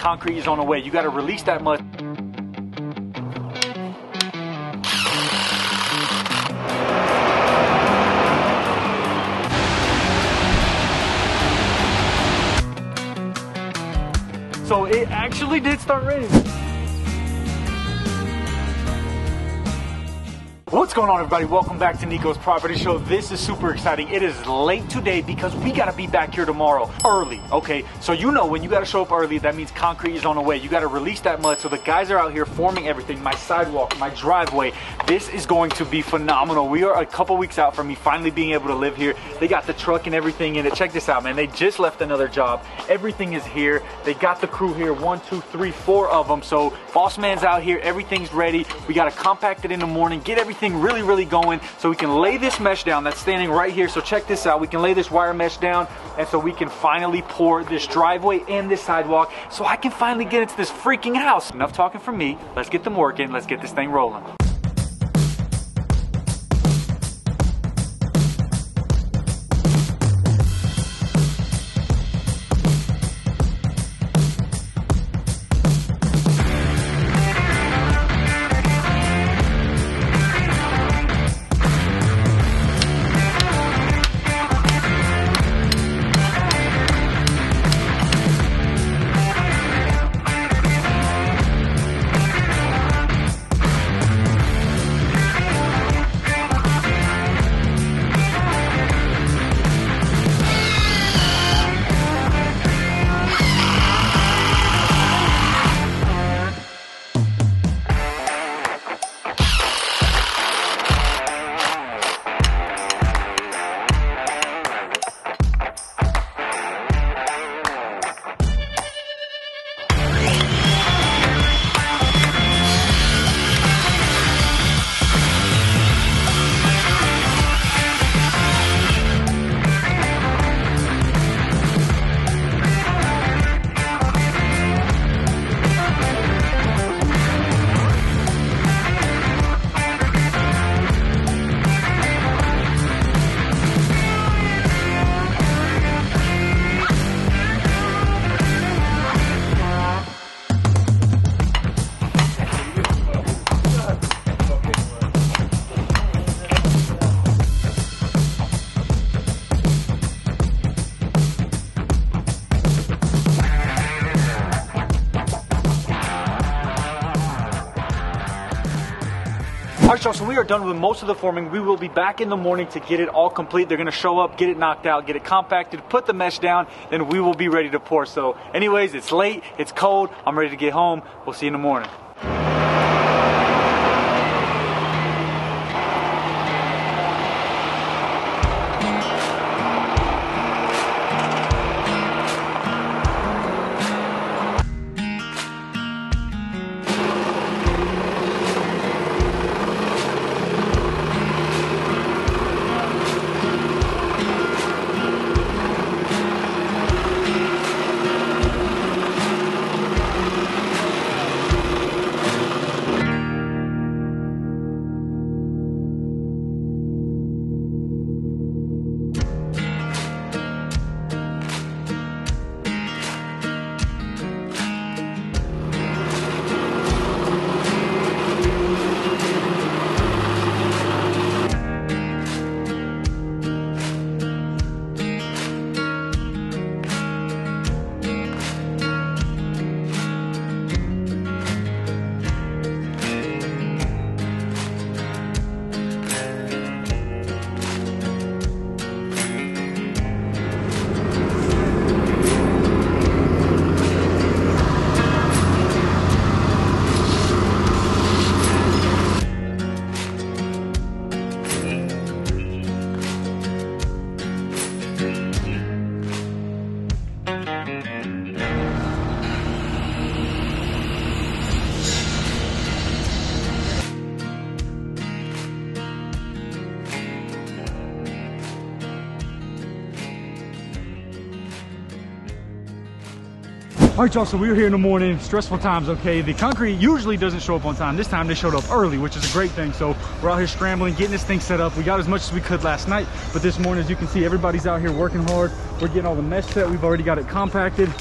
concrete is on the way. You got to release that mud. So it actually did start raining. What's going on, everybody? Welcome back to Nikos Property Show. This is super exciting. It is late today because we got to be back here tomorrow early, okay? So you know when you got to show up early, that means concrete is on the way. You got to release that mud. So the guys are out here forming everything, my sidewalk, my driveway. This is going to be phenomenal. We are a couple weeks out from me finally being able to live here. They got the truck and everything in it. Check this out, man. They just left another job. Everything is here. They got the crew here, 1, 2, 3, 4 of them. So boss man's out here. Everything's ready. We got to compact it in the morning, get everything really going so we can lay this mesh down that's standing right here. So check this out, we can lay this wire mesh down, and so we can finally pour this driveway and this sidewalk so I can finally get into this freaking house. Enough talking from me. Let's get them working. Let's get this thing rolling. Alright, y'all, so we are done with most of the forming. We will be back in the morning to get it all complete. They're gonna show up, get it knocked out, get it compacted, put the mesh down, then we will be ready to pour. So anyways, it's late, it's cold, I'm ready to get home. We'll see you in the morning. All right, y'all, so we were here in the morning, stressful times, okay? The concrete usually doesn't show up on time. This time they showed up early, which is a great thing. So we're out here scrambling, getting this thing set up. We got as much as we could last night, but this morning, as you can see, everybody's out here working hard. We're getting all the mesh set. We've already got it compacted.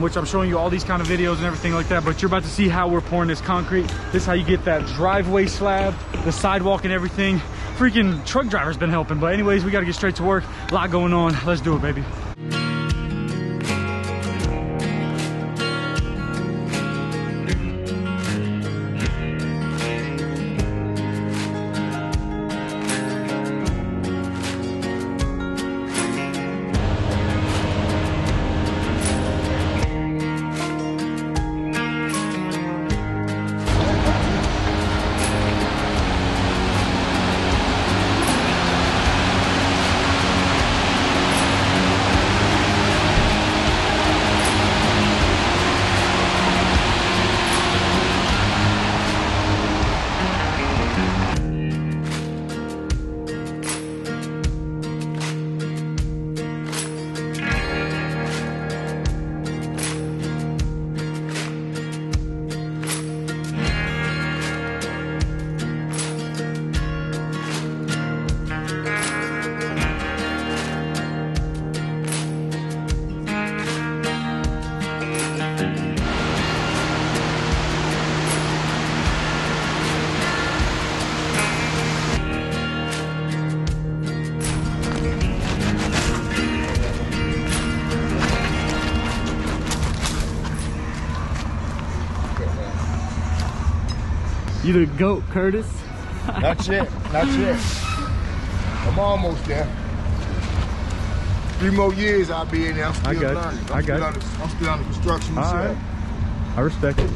which I'm showing you all these kind of videos and everything like that, but you're about to see how we're pouring this concrete. This is how you get that driveway slab, the sidewalk and everything. Freaking truck driver's been helping, but anyways, we gotta get straight to work. A lot going on. Let's do it, baby. You the GOAT, Curtis? Not yet, not yet. I'm almost there. 3 more years I'll be in there. I'm still learning. I'm still under construction myself. All right. I respect it.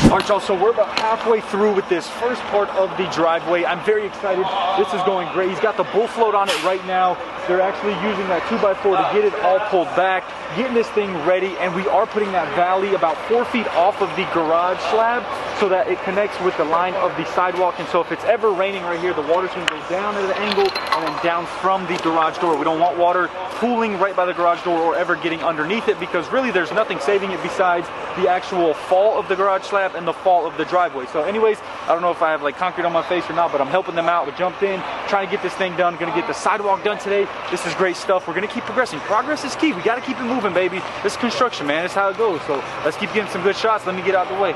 All right, y'all, so we're about halfway through with this first part of the driveway. I'm very excited. This is going great. He's got the bull float on it right now. They're actually using that 2x4 to get it all pulled back, getting this thing ready, and we are putting that valley about 4 feet off of the garage slab so that it connects with the line of the sidewalk. And so if it's ever raining right here, the water's gonna go down at an angle and then down from the garage door. We don't want water pooling right by the garage door or ever getting underneath it, because really there's nothing saving it besides the actual fall of the garage slab and the fall of the driveway. So anyways, I don't know if I have like concrete on my face or not, but I'm helping them out. We jumped in, trying to get this thing done, gonna get the sidewalk done today. This is great stuff. We're gonna keep progressing. Progress is key. We gotta keep it moving, baby. This is construction, man. It's how it goes. So let's keep getting some good shots. Let me get out the way.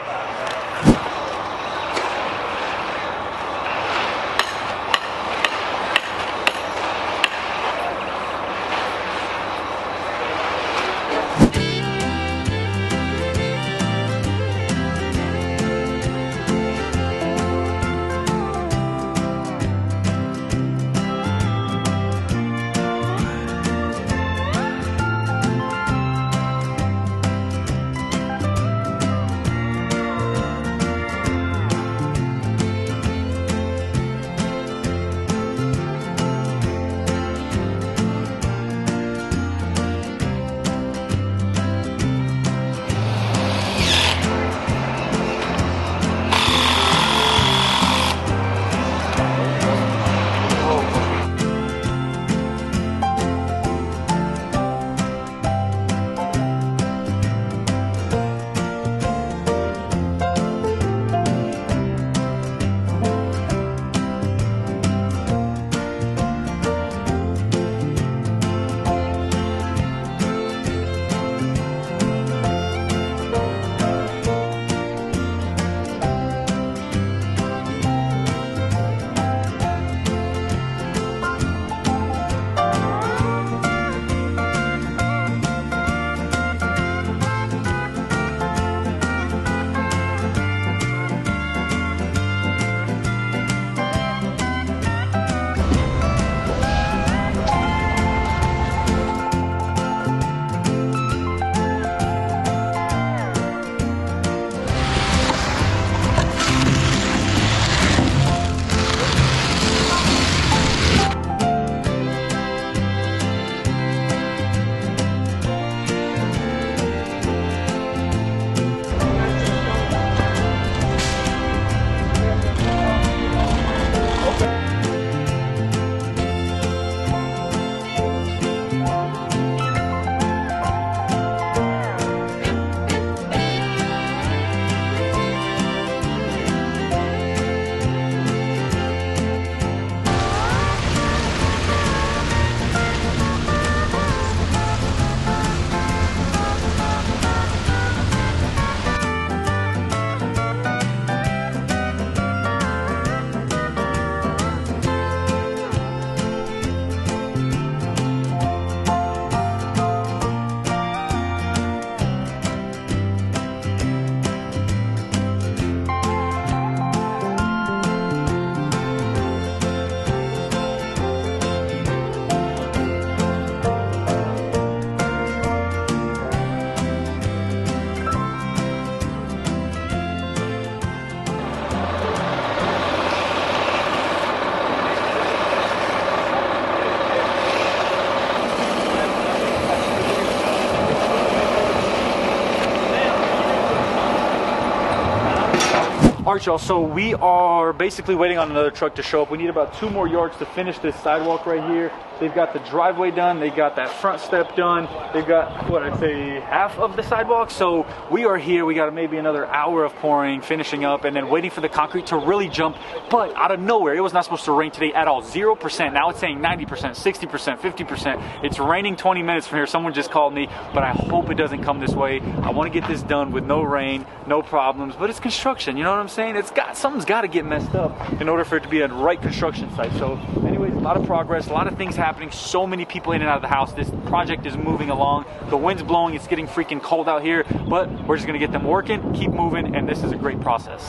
Alright, y'all, so we are basically waiting on another truck to show up. We need about 2 more yards to finish this sidewalk right here. They've got the driveway done, they got that front step done, they've got, what I'd say, half of the sidewalk. So we are here, we got maybe another hour of pouring, finishing up, and then waiting for the concrete to really jump. But out of nowhere, it was not supposed to rain today at all, 0%. Now it's saying 90%, 60%, 50%. It's raining 20 minutes from here. Someone just called me, but I hope it doesn't come this way. I want to get this done with no rain, no problems, but it's construction, you know what I'm saying? Something's got to get messed up in order for it to be a right construction site. So anyways, a lot of progress, a lot of things happening, so many people in and out of the house. This project is moving along. The wind's blowing, it's getting freaking cold out here, but we're just gonna get them working, keep moving, and this is a great process.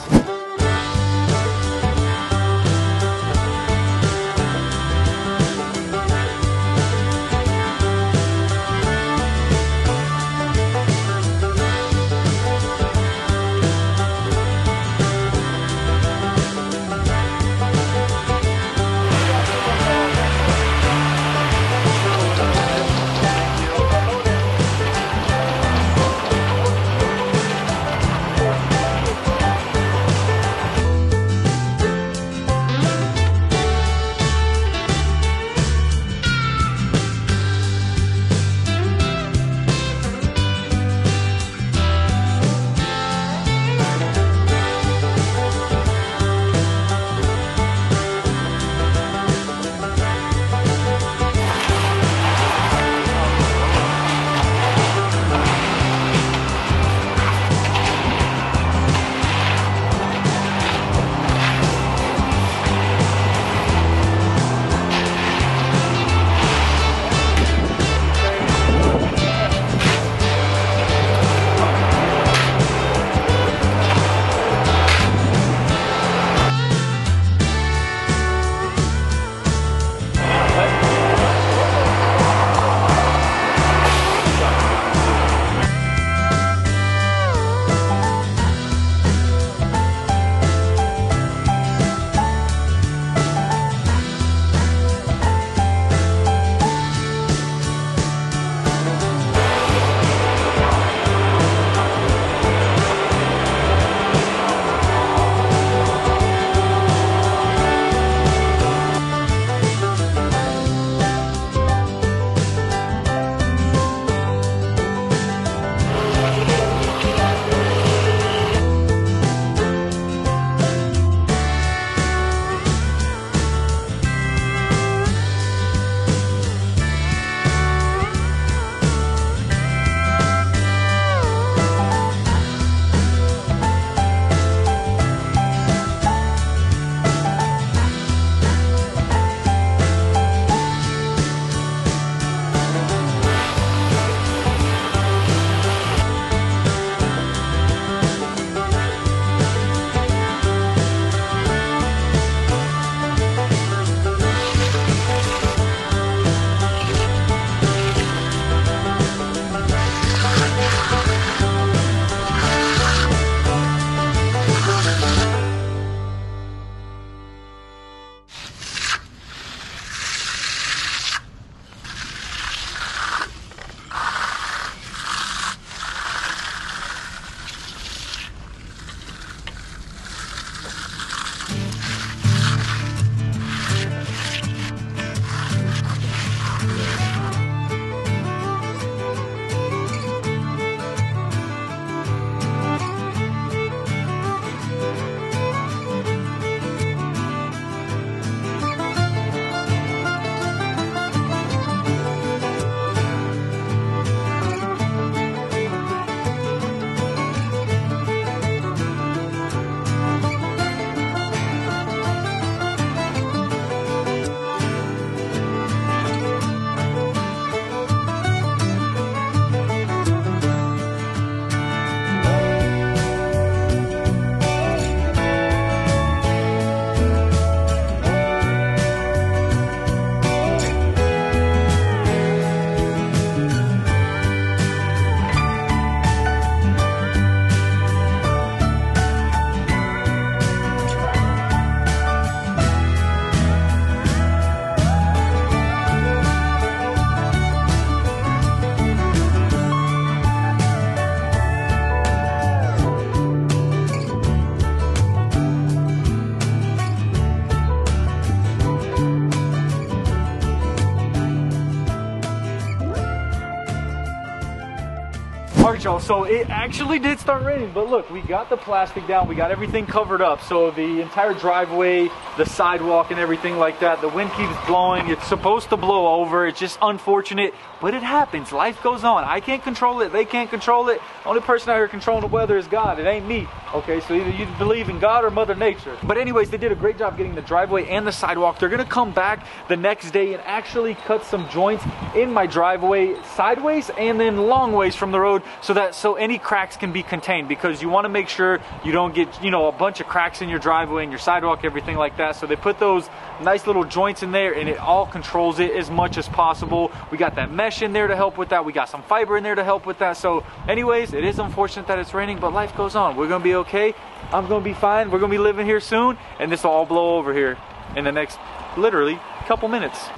All right, y'all, so it actually did start raining, but look, we got the plastic down, we got everything covered up. So the entire driveway, the sidewalk and everything like that, the wind keeps blowing. It's supposed to blow over. It's just unfortunate, but it happens. Life goes on. I can't control it. They can't control it. Only person out here controlling the weather is God. It ain't me. Okay, so either you believe in God or Mother Nature. But anyways, they did a great job getting the driveway and the sidewalk. They're gonna come back the next day and actually cut some joints in my driveway sideways and then long ways from the road, so any cracks can be contained, because you want to make sure you don't get, you know, a bunch of cracks in your driveway and your sidewalk, everything like that. So they put those nice little joints in there, and it all controls it as much as possible. We got that mesh in there to help with that. We got some fiber in there to help with that. So anyways, it is unfortunate that it's raining, but life goes on. We're gonna be okay. I'm gonna be fine. We're gonna be living here soon, and this will all blow over here in the next literally couple minutes.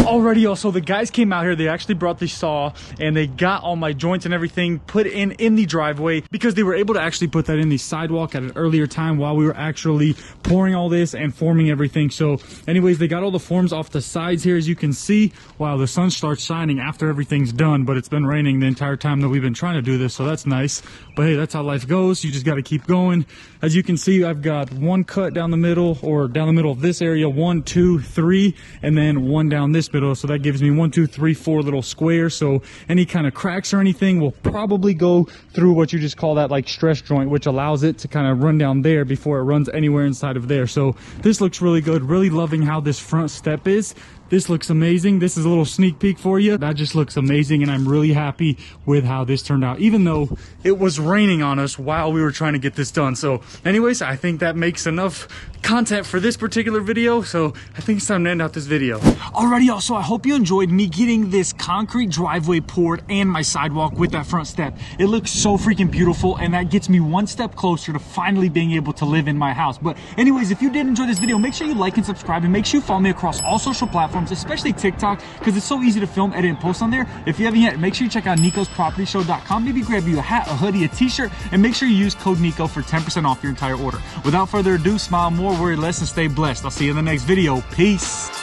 Alrighty, y'all, so the guys came out here. They actually brought the saw and they got all my joints and everything put in the driveway, because they were able to actually put that in the sidewalk at an earlier time while we were actually pouring all this and forming everything. So anyways, they got all the forms off the sides here, as you can see. Wow, the sun starts shining after everything's done, but it's been raining the entire time that we've been trying to do this, so that's nice. But hey, that's how life goes. You just got to keep going. As you can see, I've got one cut down the middle, or down the middle of this area, 1, 2, 3, and then one down this middle. So that gives me 1, 2, 3, 4 little squares. So any kind of cracks or anything will probably go through what you just call that like stress joint, which allows it to kind of run down there before it runs anywhere inside of there. So this looks really good. Really loving how this front step is. This looks amazing. This is a little sneak peek for you. That just looks amazing, and I'm really happy with how this turned out, even though it was raining on us while we were trying to get this done. So anyways, I think that makes enough content for this particular video, so I think it's time to end out this video. Alrighty, y'all, so I hope you enjoyed me getting this concrete driveway poured and my sidewalk with that front step. It looks so freaking beautiful, and that gets me one step closer to finally being able to live in my house. But anyways, if you did enjoy this video, make sure you like and subscribe, and make sure you follow me across all social platforms, especially TikTok, because it's so easy to film, edit, and post on there. If you haven't yet, make sure you check out NikosPropertyShow.com. Maybe grab you a hat, a hoodie, a t-shirt, and make sure you use code Nico for 10% off your entire order. Without further ado, smile more, worry less, and stay blessed. I'll see you in the next video. Peace.